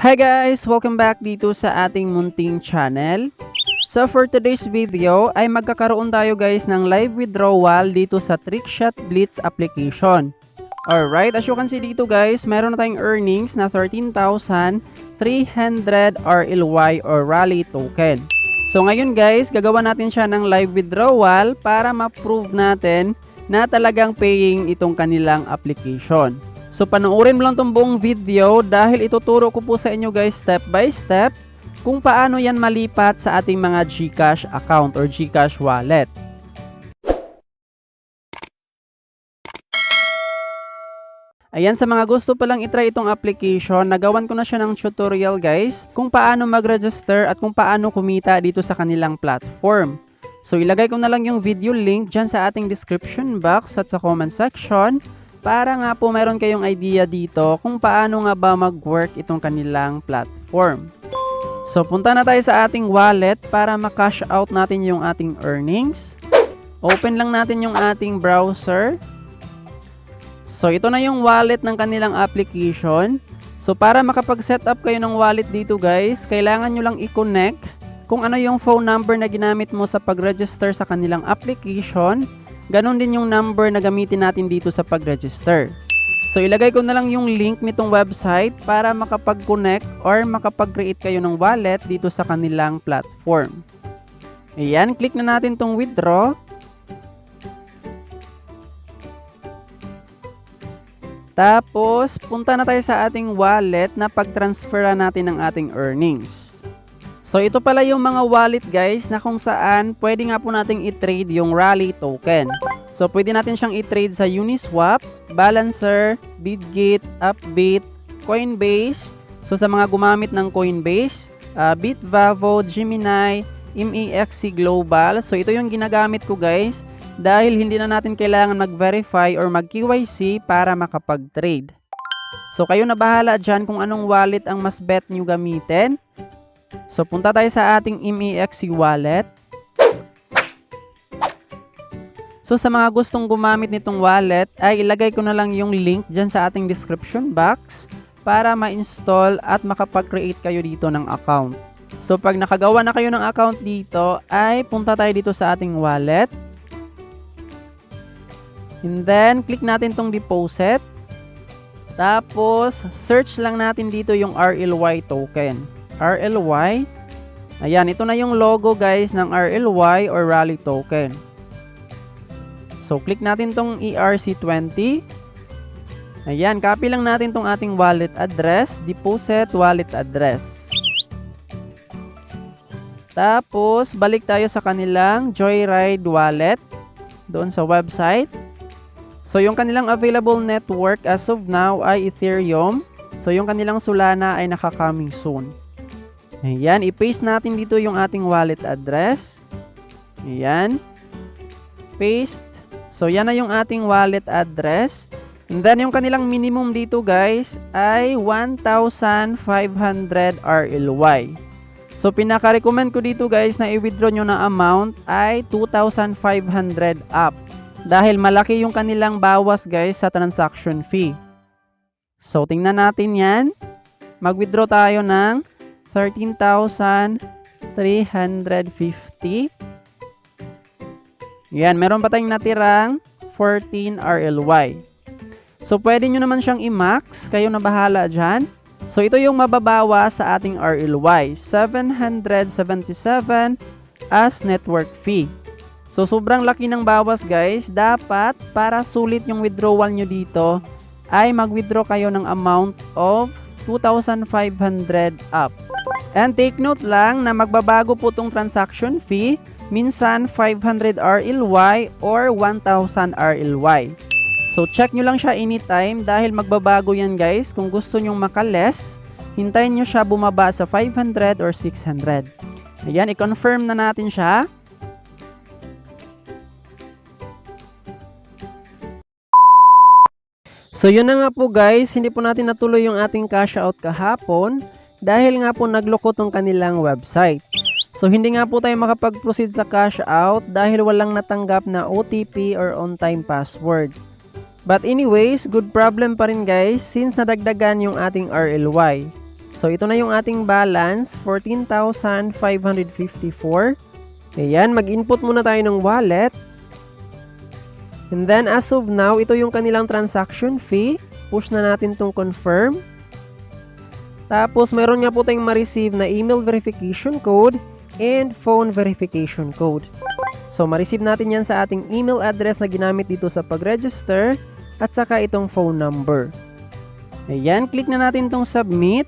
Hi guys! Welcome back dito sa ating munting channel. So for today's video ay magkakaroon tayo guys ng live withdrawal dito sa Trickshot Blitz application. Alright, as you can see dito guys, meron na tayong earnings na 13,300 RLY or Rally token. So ngayon guys, gagawa natin siya ng live withdrawal para ma-prove natin na talagang paying itong kanilang application. So panoorin mo lang itong buong video dahil ituturo ko po sa inyo guys step by step kung paano yan malipat sa ating mga GCash account or GCash wallet. Ayan, sa mga gusto palang itry itong application, nagawan ko na siya ng tutorial guys kung paano mag-register at kung paano kumita dito sa kanilang platform. So ilagay ko na lang yung video link dyan sa ating description box at sa comment section para nga po mayroon kayong idea dito kung paano nga ba mag-work itong kanilang platform. So punta na tayo sa ating wallet para ma-cash out natin yung ating earnings. Open lang natin yung ating browser. So ito na yung wallet ng kanilang application. So para makapag-set up kayo ng wallet dito guys, kailangan nyo lang i-connect kung ano yung phone number na ginamit mo sa pag-register sa kanilang application. Ganon din yung number na gamitin natin dito sa pag-register. So ilagay ko na lang yung link nitong website para makapag-connect or makapag-create kayo ng wallet dito sa kanilang platform. Ayan, click na natin tong withdraw. Tapos, punta na tayo sa ating wallet na pag-transfer natin ng ating earnings. So, ito pala yung mga wallet guys na kung saan pwede nga po nating i-trade yung Rally token. So, pwede natin siyang i-trade sa Uniswap, Balancer, Bitget, Upbit, Coinbase. So, sa mga gumamit ng Coinbase, Bitvavo, Gemini, MEXC Global. So, ito yung ginagamit ko guys dahil hindi na natin kailangan mag-verify or mag-KYC para makapag-trade. So, kayo na bahala dyan kung anong wallet ang mas bet nyo gamitin. So, punta tayo sa ating MEXC wallet. So, sa mga gustong gumamit nitong wallet, ay ilagay ko na lang yung link dyan sa ating description box para ma-install at makapag-create kayo dito ng account. So, pag nakagawa na kayo ng account dito, ay punta tayo dito sa ating wallet. And then, click natin tong deposit. Tapos, search lang natin dito yung RLY token. RLY. Ayan, ito na yung logo guys ng RLY or Rally token. So, click natin tong ERC20. Ayan, copy lang natin tong ating wallet address, deposit wallet address. Tapos, balik tayo sa kanilang Joyride wallet doon sa website. So, yung kanilang available network as of now ay Ethereum. So, yung kanilang Solana ay naka-coming soon. Ayan, i-paste natin dito yung ating wallet address. Ayan. Paste. So, yan na yung ating wallet address. And then, yung kanilang minimum dito guys ay 1,500 RLY. So, pinaka-recommend ko dito guys na i-withdraw nyo na amount ay 2,500 up. Dahil malaki yung kanilang bawas guys sa transaction fee. So, tingnan natin yan. Mag-withdraw tayo ng 13,350. Yan, meron pa tayong natirang 14 RLY. So, pwede nyo naman siyang i-max. Kayo na bahala dyan. So, ito yung mababawa sa ating RLY. 777 as network fee. So, sobrang laki ng bawas guys. Dapat, para sulit yung withdrawal nyo dito, ay mag-withdraw kayo ng amount of 2,500 up. And take note lang na magbabago po itong transaction fee. Minsan 500 RLY or 1,000 RLY. So check nyo lang siya anytime dahil magbabago yan guys. Kung gusto nyong maka-less, hintayin nyo siya bumaba sa 500 or 600. Ayan, i-confirm na natin siya. So yun na nga po guys, hindi po natin natuloy yung ating cash out kahapon dahil nga po nagloko tong kanilang website. So hindi nga po tayo makapag-proceed sa cash out dahil walang natanggap na OTP or on-time password. But anyways, good problem pa rin guys since nadagdagan yung ating RLY. So, ito na yung ating balance, 14,554. Ayan, mag-input muna tayo ng wallet. And then, as of now, ito yung kanilang transaction fee. Push na natin tong confirm. Tapos, meron nga po tayong ma-receive na email verification code and phone verification code. So, ma-receive natin yan sa ating email address na ginamit dito sa pag-register at saka itong phone number. Ayan, click na natin tong submit.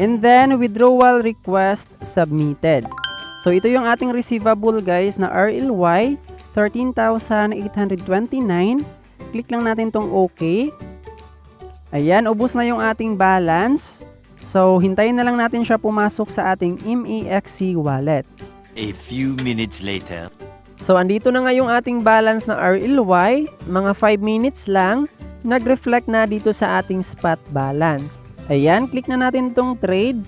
And then, withdrawal request submitted. So, ito yung ating receivable guys na RLY 13,829. Click lang natin tong OK. Ayan, ubos na yung ating balance. So, hintayin na lang natin siya pumasok sa ating MEXC wallet. A few minutes later. So, andito na nga yung ating balance na RLY. Mga 5 minutes lang, nag-reflect na dito sa ating spot balance. Ayan, click na natin tong trade.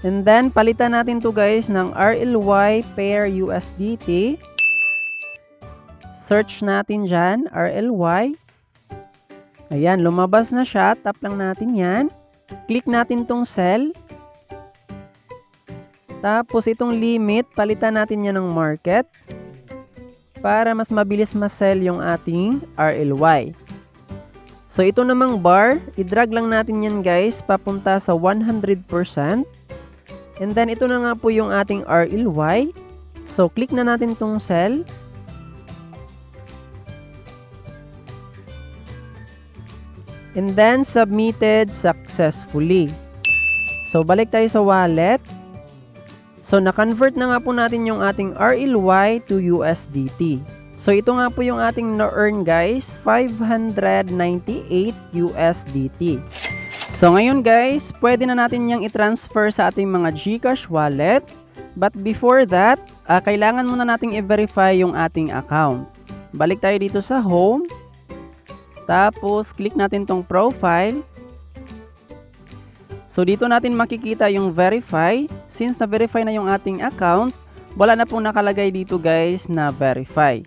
And then, palitan natin to guys ng RLY pair USDT. Search natin dyan, RLY. Ayan, lumabas na siya. Tap lang natin yan. Click natin tong sell. Tapos, itong limit, palitan natin yan ng market. Para mas mabilis ma-sell yung ating RLY. So, ito namang bar, i-drag lang natin yan guys, papunta sa 100%. And then, ito na nga po yung ating RLY. So, click na natin tong sell. And then, submitted successfully. So, balik tayo sa wallet. So, na-convert na nga po natin yung ating RLY to USDT. So, ito nga po yung ating na-earn guys, 598 USDT. So, ngayon guys, pwede na natin yang i-transfer sa ating mga GCash wallet. But before that, kailangan muna nating i-verify yung ating account. Balik tayo dito sa home. Tapos, click natin tong profile. So, dito natin makikita yung verify. Since na-verify na yung ating account, wala na pong nakalagay dito guys na verify.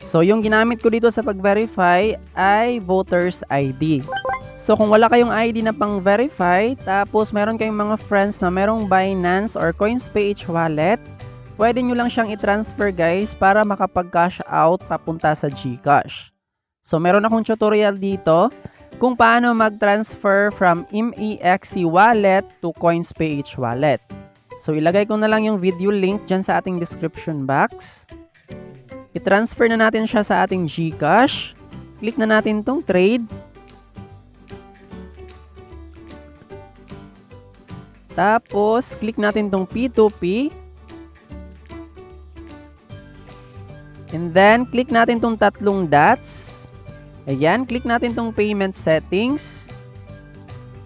So, yung ginamit ko dito sa pag-verify ay voter's ID. So, kung wala kayong ID na pang-verify, tapos meron kayong mga friends na merong Binance or CoinsPay wallet, pwede nyo lang siyang i-transfer guys para makapag-cash out papunta sa GCash. So, meron akong tutorial dito kung paano mag-transfer from MEXC wallet to CoinsPay wallet. So, ilagay ko na lang yung video link dyan sa ating description box. I-transfer na natin siya sa ating GCash. Click na natin tong trade. Tapos, click natin tong P2P. And then, click natin tong tatlong dots. Ayan, click natin tong payment settings.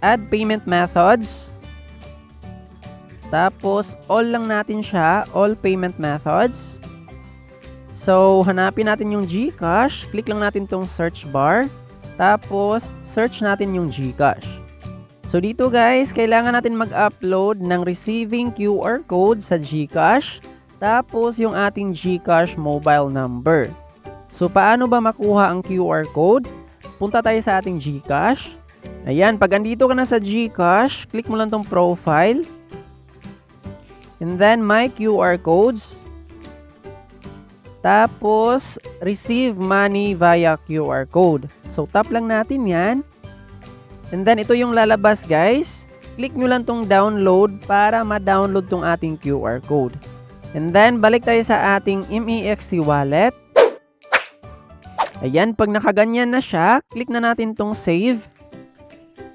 Add payment methods. Tapos, all lang natin siya. All payment methods. So, hanapin natin yung GCash. Click lang natin tong search bar. Tapos, search natin yung GCash. So, dito guys, kailangan natin mag-upload ng receiving QR code sa GCash. Tapos, yung ating GCash mobile number. So, paano ba makuha ang QR code? Punta tayo sa ating GCash. Ayan, pag andito ka na sa GCash, click mo lang tong profile. And then, my QR codes. Tapos, receive money via QR code. So, tap lang natin yan. And then, ito yung lalabas guys. Click nyo lang tong download para ma-download tong ating QR code. And then, balik tayo sa ating MEXC wallet. Ayan, pag nakaganyan na siya, click na natin tong save.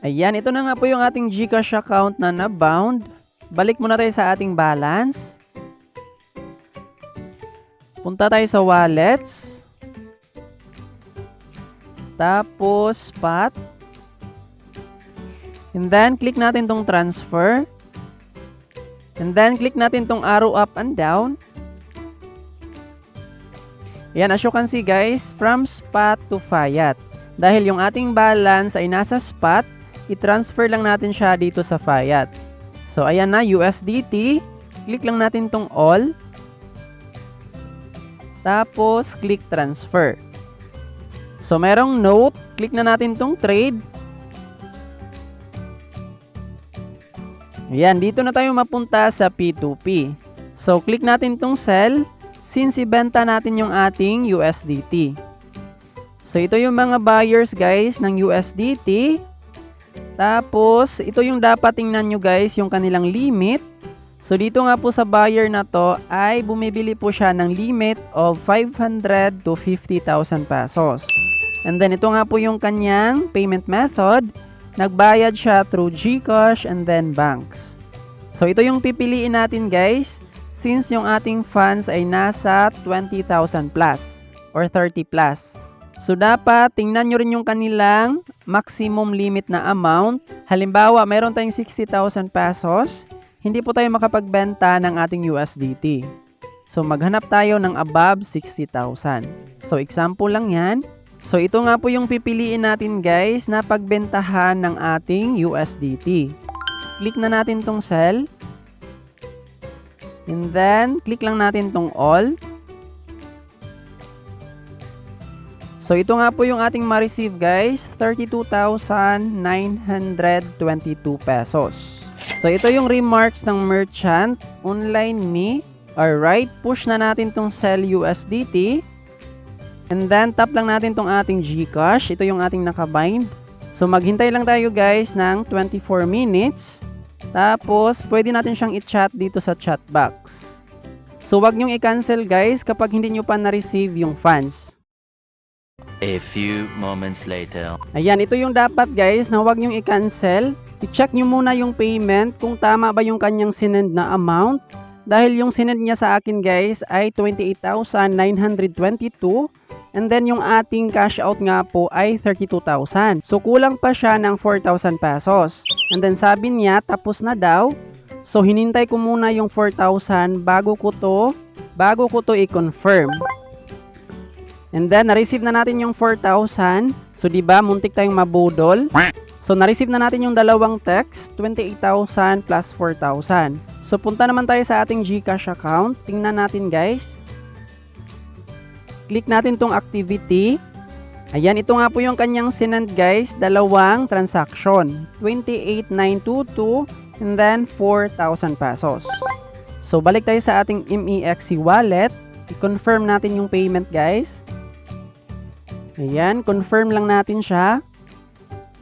Ayan, ito na nga po yung ating GCash account na na-bound. Balik muna tayo sa ating balance. Punta tayo sa wallets. Tapos, spot. And then, click natin tong transfer. And then, click natin tong arrow up and down. Ayan, as you can see guys, from spot to fiat. Dahil yung ating balance ay nasa spot, i-transfer lang natin siya dito sa fiat. So, ayan na, USDT. Click lang natin tong all. Tapos, click transfer. So, merong note. Click na natin tong trade. Ayan, dito na tayo mapunta sa P2P. So, click natin tong sell since ibenta natin yung ating USDT. So, ito yung mga buyers guys ng USDT. Tapos, ito yung dapat tingnan nyo guys, yung kanilang limit. So, dito nga po sa buyer na to ay bumibili po siya ng limit of 500 to 50,000 pesos. And then, ito nga po yung kanyang payment method. Nagbayad siya through GCash and then banks. So, ito yung pipiliin natin guys, since yung ating funds ay nasa 20,000 plus or 30 plus. So, dapat tingnan nyo rin yung kanilang maximum limit na amount. Halimbawa, meron tayong 60,000 pesos. Hindi po tayo makapagbenta ng ating USDT. So, maghanap tayo ng above 60,000. So, example lang yan. So, ito nga po yung pipiliin natin guys na pagbentahan ng ating USDT. Click na natin tong sell. And then, click lang natin tong all. So, ito nga po yung ating ma-receive guys, 32,922 pesos. So, ito yung remarks ng merchant, online me. Alright, push na natin tong sell USDT. And then, tap lang natin tong ating GCash. Ito yung ating nakabind. So, maghintay lang tayo guys ng 24 minutes. Tapos, pwede natin siyang i-chat dito sa chat box. So, wag nyong i-cancel guys kapag hindi nyo pa na-receive yung funds. A few moments later. Ayan, ito yung dapat guys na huwag nyong i-cancel. I-check nyo muna yung payment kung tama ba yung kanyang sinend na amount. Dahil yung sinend niya sa akin guys ay 28,922. And then yung ating cash out nga po ay 32,000. So kulang pa siya ng 4,000 pesos. And then sabi niya tapos na daw. So hinintay ko muna yung 4,000 bago ko to i-confirm. And then, na-receive na natin yung 4,000. So, diba, muntik tayong mabudol. So, na-receive na natin yung dalawang text, 28,000 plus 4,000. So, punta naman tayo sa ating GCash account. Tingnan natin, guys. Click natin tong activity. Ayan, ito nga po yung kanyang sinend, guys. Dalawang transaction. 28,922 and then 4,000 pesos. So, balik tayo sa ating MEXC wallet. I-confirm natin yung payment, guys. Ayan, confirm lang natin siya.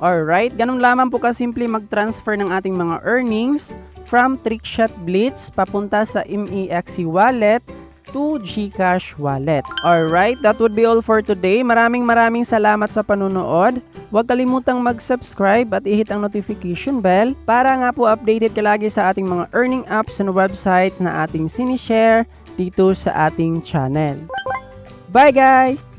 Alright, ganun lamang po kasimple mag-transfer ng ating mga earnings from Trickshot Blitz papunta sa MEXC wallet to GCash wallet. Alright, that would be all for today. Maraming salamat sa panunood. Huwag kalimutang mag-subscribe at i-hit ang notification bell para nga po updated ka lagi sa ating mga earning apps and websites na ating sinishare dito sa ating channel. Bye guys!